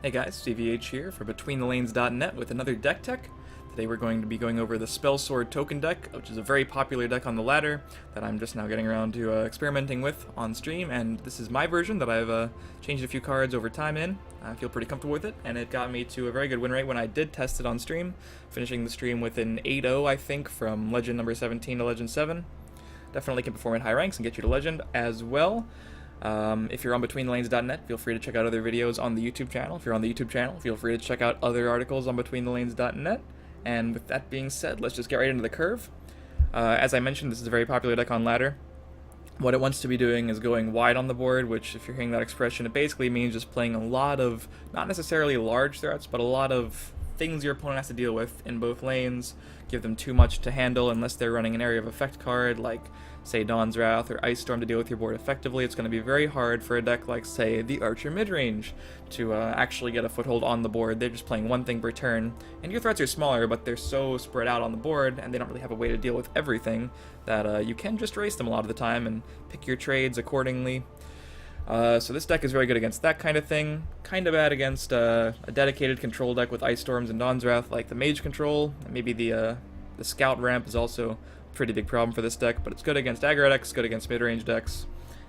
Hey guys, CVH here for BetweenTheLanes.net with another deck tech. Today we're going to be going over the Spellsword token deck, which is a very popular deck on the ladder that I'm just now getting around to experimenting with on stream, and this is my version that I've changed a few cards over time in. I feel pretty comfortable with it, and it got me to a very good win rate when I did test it on stream, finishing the stream with an 8-0, I think, from Legend number 17 to Legend 7. Definitely can perform in high ranks and get you to Legend as well. If you're on BetweenTheLanes.net, feel free to check out other videos on the YouTube channel. If you're on the YouTube channel, feel free to check out other articles on BetweenTheLanes.net. And with that being said, let's just get right into the curve. As I mentioned, this is a very popular deck on ladder. What it wants to be doing is going wide on the board, which, if you're hearing that expression, it basically means just playing a lot of, not necessarily large threats, but a lot of things your opponent has to deal with in both lanes. Give them too much to handle unless they're running an area of effect card like, say, Dawn's Wrath or Ice Storm to deal with your board effectively. It's going to be very hard for a deck like, say, the Archer midrange to actually get a foothold on the board. They're just playing one thing per turn, and your threats are smaller, but they're so spread out on the board, and they don't really have a way to deal with everything, that you can just race them a lot of the time and pick your trades accordingly. So this deck is very good against that kind of thing. Kind of bad against a dedicated control deck with Ice Storms and Dawn's Wrath, like the Mage control. Maybe the Scout ramp is also a pretty big problem for this deck, but it's good against aggro decks, good against mid-range decks,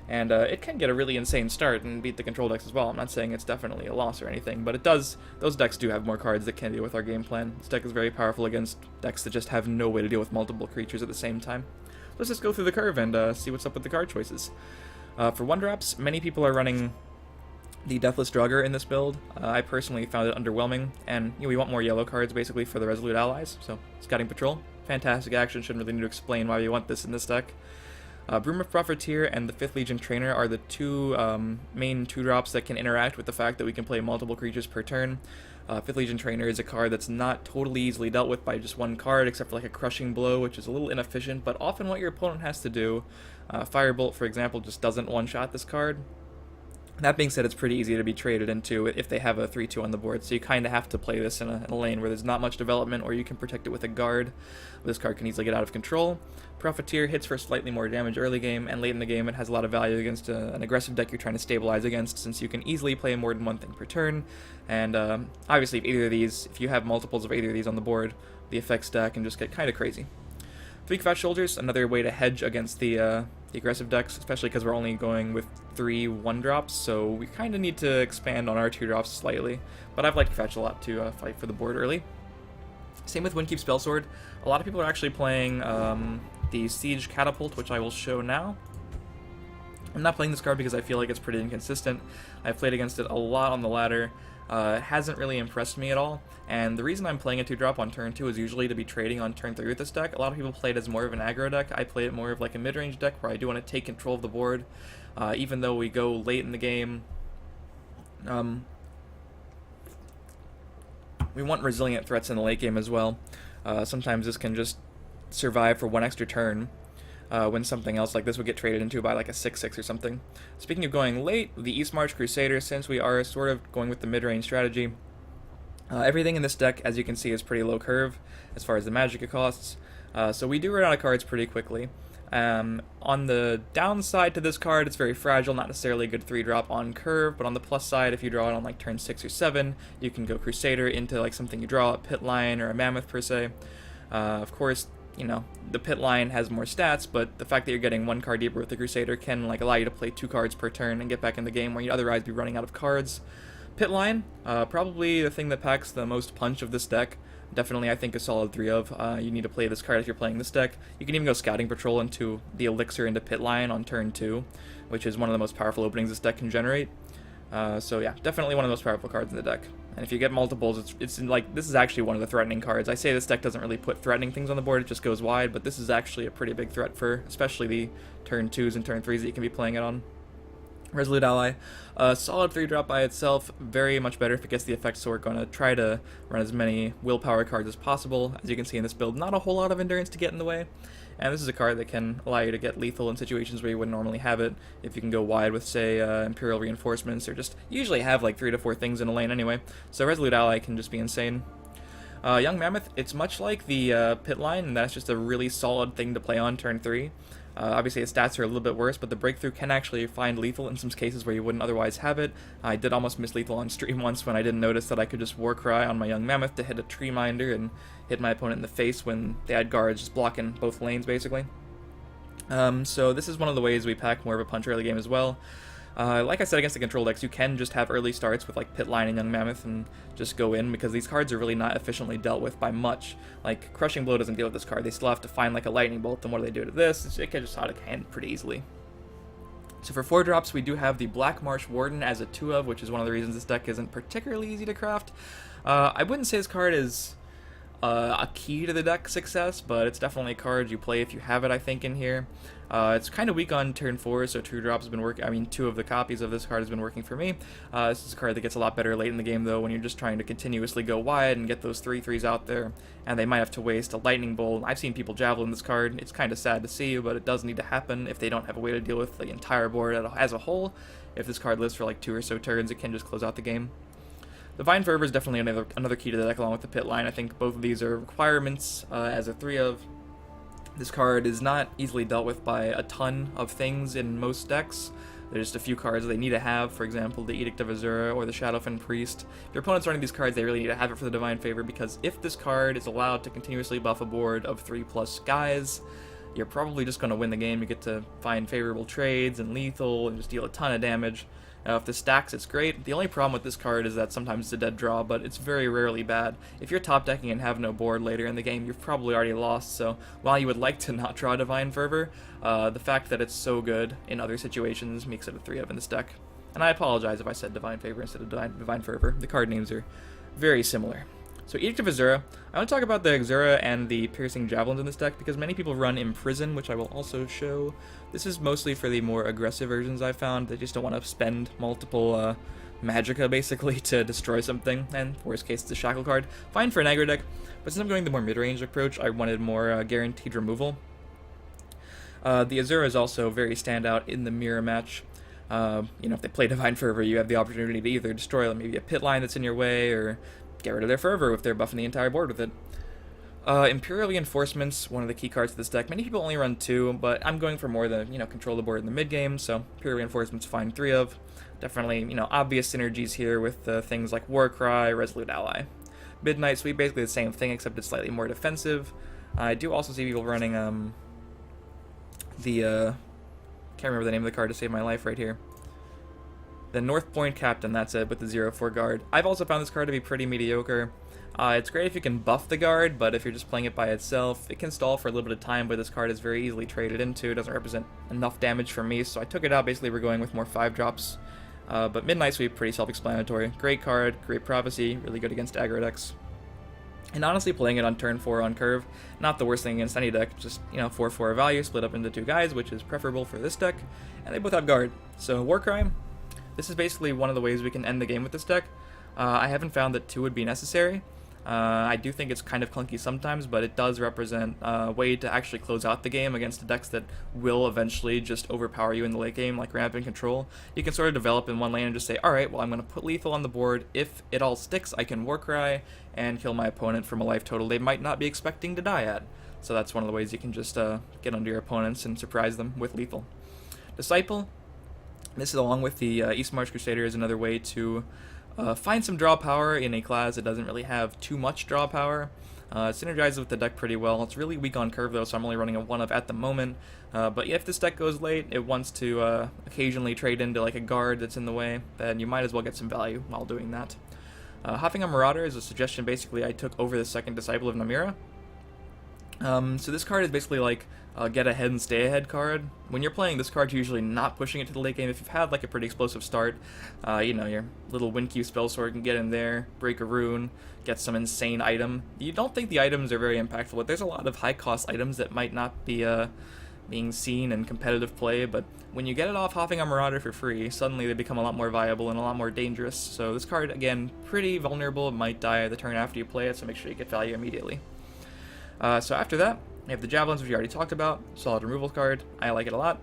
and it can get a really insane start and beat the control decks as well. I'm not saying it's definitely a loss or anything, but it does. Those decks do have more cards that can deal with our game plan. This deck is very powerful against decks that just have no way to deal with multiple creatures at the same time. Let's just go through the curve and see what's up with the card choices. For 1-drops, many people are running the Deathless Drugger in this build. I personally found it underwhelming, and we want more yellow cards basically for the Resolute allies, so Scouting Patrol. Fantastic action, shouldn't really need to explain why you want this in this deck. Broom of Profiteer and the 5th Legion Trainer are the two main 2-drops that can interact with the fact that we can play multiple creatures per turn. 5th Legion Trainer is a card that's not totally easily dealt with by just one card, except for like a Crushing Blow, which is a little inefficient, but often what your opponent has to do. Firebolt, for example, just doesn't one-shot this card. That being said, it's pretty easy to be traded into if they have a 3-2 on the board, so you kind of have to play this in a lane where there's not much development, or you can protect it with a guard. This card can easily get out of control. Profiteer hits for slightly more damage early game, and late in the game it has a lot of value against an aggressive deck you're trying to stabilize against, since you can easily play more than one thing per turn. And obviously, if you have multiples of either of these on the board, the effect stack can just get kind of crazy. 3 Fat Shoulders, another way to hedge against the aggressive decks, especially because we're only going with 3 1-drops, so we kind of need to expand on our 2-drops slightly. But I've liked Fetch a lot to fight for the board early. Same with Windkeep Spellsword. A lot of people are actually playing the Siege Catapult, which I will show now. I'm not playing this card because I feel like it's pretty inconsistent. I've played against it a lot on the ladder. It hasn't really impressed me at all, and the reason I'm playing a 2-drop on turn 2 is usually to be trading on turn 3 with this deck. A lot of people play it as more of an aggro deck. I play it more of like a mid-range deck where I do want to take control of the board, even though we go late in the game. We want resilient threats in the late game as well. Sometimes this can just survive for one extra turn, when something else like this would get traded into by like a 6-6 or something. Speaking of going late, the East March Crusader, since we are sort of going with the mid-range strategy, everything in this deck, as you can see, is pretty low curve as far as the magic it costs, so we do run out of cards pretty quickly. On the downside to this card, it's very fragile, not necessarily a good 3-drop on curve, but on the plus side, if you draw it on like turn 6 or 7, you can go Crusader into like something you draw, a Pit Lion or a Mammoth per se. Of course, you know, the Pit Lion has more stats, but the fact that you're getting 1 card deeper with the Crusader can like allow you to play 2 cards per turn and get back in the game where you'd otherwise be running out of cards. Pit Lion, probably the thing that packs the most punch of this deck. Definitely, I think, a solid 3 of. You need to play this card if you're playing this deck. You can even go Scouting Patrol into the Elixir into Pit Lion on turn 2, which is one of the most powerful openings this deck can generate. So yeah, definitely one of the most powerful cards in the deck. And if you get multiples, it's like, this is actually one of the threatening cards. I say this deck doesn't really put threatening things on the board, it just goes wide, but this is actually a pretty big threat for especially the turn 2s and turn 3s that you can be playing it on. Resolute Ally, solid 3-drop by itself, very much better if it gets the effect, so we're going to try to run as many willpower cards as possible. As you can see in this build, not a whole lot of endurance to get in the way, and this is a card that can allow you to get lethal in situations where you wouldn't normally have it, if you can go wide with, say, Imperial Reinforcements, or just usually have like 3 to 4 things in a lane anyway, so Resolute Ally can just be insane. Young Mammoth, it's much like the Pit Line, and that's just a really solid thing to play on turn 3. Obviously, his stats are a little bit worse, but the breakthrough can actually find lethal in some cases where you wouldn't otherwise have it. I did almost miss lethal on stream once when I didn't notice that I could just Warcry on my Young Mammoth to hit a Tree Minder and hit my opponent in the face when they had guards just blocking both lanes, basically. So this is one of the ways we pack more of a punch early game as well. Like I said, against the control decks, you can just have early starts with like Pit Line and Young Mammoth and just go in, because these cards are really not efficiently dealt with by much. Like, Crushing Blow doesn't deal with this card. They still have to find like a Lightning Bolt, and what do they do to this? It can just out of hand pretty easily. So for 4-drops, we do have the Black Marsh Warden as a 2-of, which is one of the reasons this deck isn't particularly easy to craft. I wouldn't say this card is a key to the deck success, but it's definitely a card you play if you have it, I think, in here. It's kind of weak on turn 4, so 2-drops has been working. I mean, 2 of the copies of this card has been working for me. This is a card that gets a lot better late in the game, though, when you're just trying to continuously go wide and get those 3/3s out there, and they might have to waste a Lightning Bolt. I've seen people Javelin this card. It's kind of sad to see, but it does need to happen if they don't have a way to deal with the entire board as a whole. If this card lives for like 2 or so turns, it can just close out the game. Divine Fervor is definitely another key to the deck, along with the Pit Line. I think both of these are requirements as a 3-of. This card is not easily dealt with by a ton of things in most decks. There's just a few cards they need to have, for example, the Edict of Azura or the Shadowfen Priest. If your opponent's running these cards, they really need to have it for the Divine Favor, because if this card is allowed to continuously buff a board of 3+ guys, you're probably just going to win the game. You get to find favorable trades and lethal and just deal a ton of damage. If this stacks, it's great. The only problem with this card is that sometimes it's a dead draw, but it's very rarely bad. If you're top decking and have no board later in the game, you've probably already lost, so while you would like to not draw Divine Fervor, the fact that it's so good in other situations makes it a 3-of in this deck. And I apologize if I said Divine Favor instead of Divine Fervor. The card names are very similar. So Edict of Azura, I want to talk about the Azura and the Piercing Javelins in this deck, because many people run Imprison, which I will also show. This is mostly for the more aggressive versions I found. They just don't want to spend multiple Magicka, basically, to destroy something, and worst case, it's a Shackle card. Fine for an aggro deck, but since I'm going the more mid-range approach, I wanted more guaranteed removal. The Azura is also very standout in the mirror match. If they play Divine Fervor, you have the opportunity to either destroy maybe a Pit Line that's in your way, or get rid of their Fervor if they're buffing the entire board with it. Imperial Reinforcements, one of the key cards of this deck. Many people only run 2, but I'm going for more than, control the board in the mid-game, so Imperial Reinforcements fine 3-of. Definitely, obvious synergies here with things like Warcry, Resolute Ally. Midnight Sweep, basically the same thing, except it's slightly more defensive. I do also see people running, can't remember the name of the card to save my life right here. The North Point Captain, that's it, with the 0/4 guard. I've also found this card to be pretty mediocre. It's great if you can buff the guard, but if you're just playing it by itself, it can stall for a little bit of time, but this card is very easily traded into. It doesn't represent enough damage for me, so I took it out. Basically, we're going with more 5-drops. But Midnight Sweep, pretty self-explanatory. Great card, great Prophecy, really good against aggro decks. And honestly, playing it on turn 4 on curve, not the worst thing against any deck. Just, 4/4 value, split up into 2 guys, which is preferable for this deck. And they both have guard. So, Warcry, this is basically one of the ways we can end the game with this deck. I haven't found that 2 would be necessary. I do think it's kind of clunky sometimes, but it does represent a way to actually close out the game against the decks that will eventually just overpower you in the late game, like Ramp and Control. You can sort of develop in one lane and just say, alright, well, I'm going to put lethal on the board. If it all sticks, I can Warcry and kill my opponent from a life total they might not be expecting to die at. So that's one of the ways you can just get under your opponents and surprise them with lethal. Disciple, this is along with the Eastmarch Crusader, is another way to find some draw power in a class that doesn't really have too much draw power. It synergizes with the deck pretty well. It's really weak on curve though, so I'm only running a 1-of at the moment. But if this deck goes late, it wants to occasionally trade into like a guard that's in the way, then you might as well get some value while doing that. Hopping on Marauder is a suggestion basically I took over the second Disciple of Namira. So this card is basically like a get ahead and stay ahead card. When you're playing this card, you're usually not pushing it to the late game. If you've had like a pretty explosive start, your little Wind-Q Spellsword can get in there, break a rune, get some insane item. You don't think the items are very impactful, but there's a lot of high cost items that might not be being seen in competitive play, but when you get it off Hopping on Marauder for free, suddenly they become a lot more viable and a lot more dangerous. So this card, again, pretty vulnerable. It might die the turn after you play it, so make sure you get value immediately. So after that, we have the Javelins, which we already talked about. Solid removal card. I like it a lot.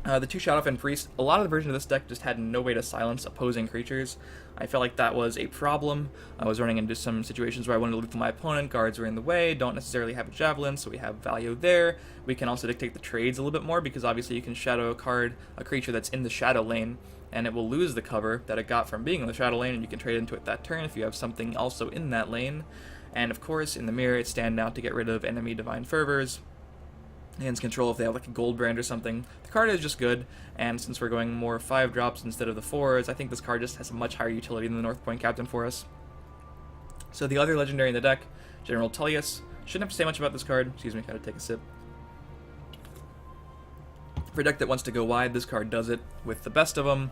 The two Shadowfen Priest, a lot of the version of this deck just had no way to silence opposing creatures. I felt like that was a problem. I was running into some situations where I wanted to lethal my opponent, guards were in the way, don't necessarily have a Javelin, so we have value there. We can also dictate the trades a little bit more, because obviously you can shadow a creature that's in the shadow lane, and it will lose the cover that it got from being in the shadow lane, and you can trade into it that turn if you have something also in that lane. And of course, in the mirror, it's stand out to get rid of enemy Divine Fervors. Hands control if they have like a gold brand or something. The card is just good, and since we're going more 5-drops instead of the 4s, I think this card just has a much higher utility than the North Point Captain for us. So the other legendary in the deck, General Tullius. Shouldn't have to say much about this card. Excuse me, gotta take a sip. For a deck that wants to go wide, this card does it with the best of them,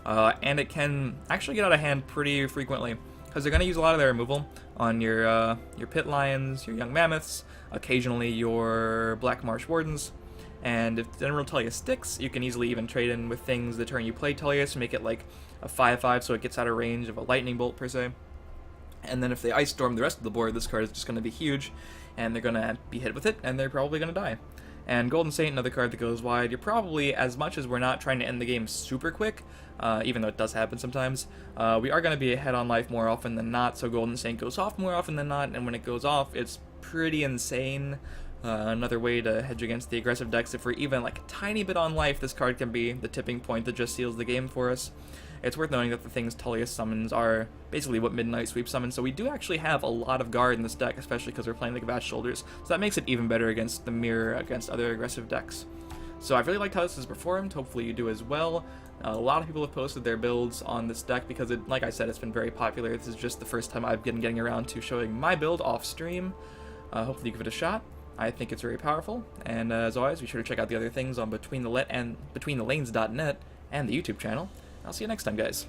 and it can actually get out of hand pretty frequently, because they're going to use a lot of their removal on your Pit Lions, your Young Mammoths, occasionally your Black Marsh Wardens, and if General Tullius sticks, you can easily even trade in with things the turn you play Tullius to make it like a 5/5 so it gets out of range of a Lightning Bolt per se. And then if they Ice Storm the rest of the board, this card is just going to be huge, and they're going to be hit with it, and they're probably going to die. And Golden Saint, another card that goes wide. You're probably, as much as we're not trying to end the game super quick, even though it does happen sometimes, we are going to be ahead on life more often than not, so Golden Saint goes off more often than not, and when it goes off, it's pretty insane. Another way to hedge against the aggressive decks, if we're even like a tiny bit on life, this card can be the tipping point that just seals the game for us. It's worth noting that the things Tullius summons are basically what Midnight Sweep summons, so we do actually have a lot of guard in this deck, especially because we're playing like Vast Shoulders, so that makes it even better against the mirror, against other aggressive decks. So I've really liked how this has performed, hopefully you do as well. A lot of people have posted their builds on this deck because, like I said, it's been very popular. This is just the first time I've been getting around to showing my build off stream. Hopefully you give it a shot. I think it's very powerful, and as always, be sure to check out the other things on betweenthelelanes.net and the YouTube channel. I'll see you next time, guys.